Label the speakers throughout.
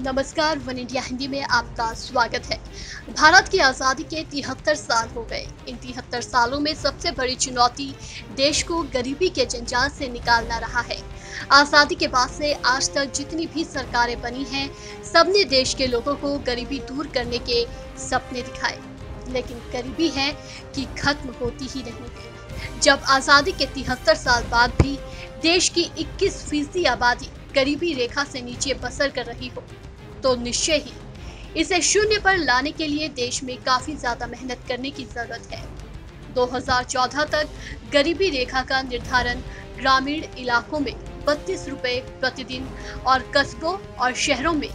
Speaker 1: नमस्कार, one India Hindi में आपका स्वागत है। भारत की आज़ादी के 73 साल हो गए। इन 73 सालों में सबसे बड़ी चुनौती देश को गरीबी के जंजाल से निकालना रहा है। आज़ादी के बाद से आज तक जितनी भी सरकारें बनी हैं, सबने देश के लोगों को गरीबी दूर करने के सपने दिखाए, लेकिन गरीबी है कि खत्म होती ही नहीं है। जब आज़ादी के 73 साल बाद भी देश की 21% आबादी गरीबी रेखा से नीचे बसर कर रही हो, तो निश्चय ही इसे शून्य पर लाने के लिए देश में काफी ज्यादा मेहनत करने की जरूरत है। 2014 तक गरीबी रेखा का निर्धारण ग्रामीण इलाकों में 32 रुपए प्रतिदिन और कस्बों और शहरों में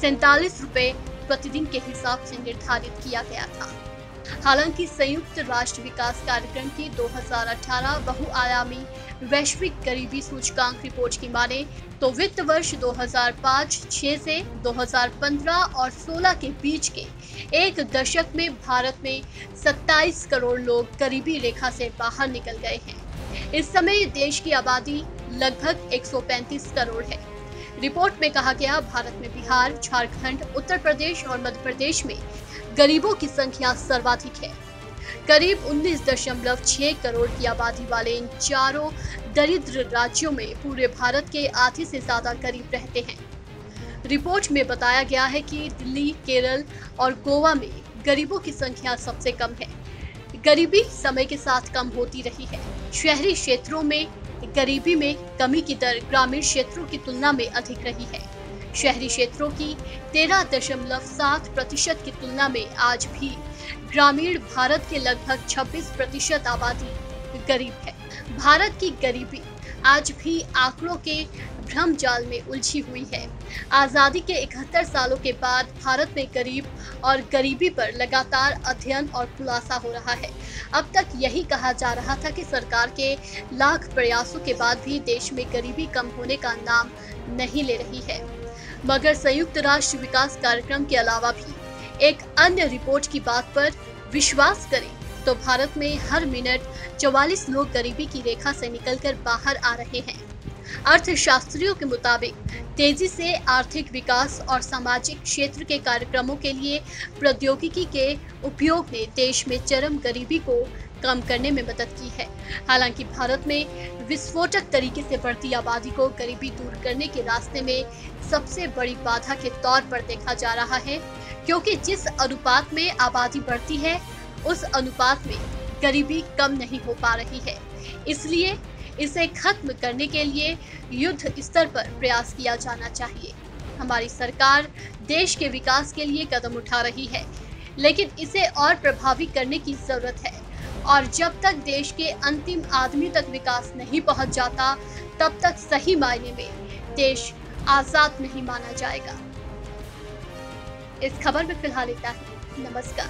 Speaker 1: 47 रुपए प्रतिदिन के हिसाब से निर्धारित किया गया था। हालांकि संयुक्त राष्ट्र विकास कार्यक्रम की 2018 बहुआयामी वैश्विक गरीबी सूचकांक रिपोर्ट की माने तो वित्त वर्ष 2005-6 से 2015 और 16 के बीच के एक दशक में भारत में 27 करोड़ लोग गरीबी रेखा से बाहर निकल गए हैं। इस समय देश की आबादी लगभग 135 करोड़ है। रिपोर्ट में कहा गया, भारत में बिहार, झारखंड, उत्तर प्रदेश और मध्य प्रदेश में गरीबों की संख्या सर्वाधिक है। करीब 19.6 करोड़ की आबादी वाले इन चारों दरिद्र राज्यों में पूरे भारत के आधे से ज्यादा गरीब रहते हैं। रिपोर्ट में बताया गया है कि दिल्ली, केरल और गोवा में गरीबों की संख्या सबसे कम है। गरीबी समय के साथ कम होती रही है। शहरी क्षेत्रों में गरीबी में कमी की दर ग्रामीण क्षेत्रों की तुलना में अधिक रही है। शहरी क्षेत्रों की 13.7% की तुलना में आज भी ग्रामीण भारत के लगभग 26% आबादी गरीब है। भारत की गरीबी आज भी आंकड़ों के भ्रम जाल में उलझी हुई है। आजादी के 71 सालों के बाद भारत में गरीब और गरीबी पर लगातार अध्ययन और खुलासा हो रहा है। अब तक यही कहा जा रहा था कि सरकार के लाख प्रयासों के बाद भी देश में गरीबी कम होने का नाम नहीं ले रही है। मगर संयुक्त राष्ट्र विकास कार्यक्रम के अलावा भी एक अन्य रिपोर्ट की बात पर विश्वास करें तो भारत में हर मिनट 44 लोग गरीबी की रेखा से निकलकर बाहर आ रहे हैं। अर्थशास्त्रियों के मुताबिक तेजी से आर्थिक विकास और सामाजिक क्षेत्र के कार्यक्रमों के लिए प्रौद्योगिकी के उपयोग ने देश में चरम गरीबी को कम करने में मदद की है। हालांकि भारत में विस्फोटक तरीके से बढ़ती आबादी को गरीबी दूर करने के रास्ते में सबसे बड़ी बाधा के तौर पर देखा जा रहा है, क्योंकि जिस अनुपात में आबादी बढ़ती है उस अनुपात में गरीबी कम नहीं हो पा रही है। इसलिए इसे खत्म करने के लिए युद्ध स्तर पर प्रयास किया जाना चाहिए। हमारी सरकार देश के विकास के लिए कदम उठा रही है, लेकिन इसे और प्रभावी करने की जरूरत है। और जब तक देश के अंतिम आदमी तक विकास नहीं पहुंच जाता, तब तक सही मायने में देश आजाद नहीं माना जाएगा। इस खबर में फिलहाल इतना ही। नमस्कार।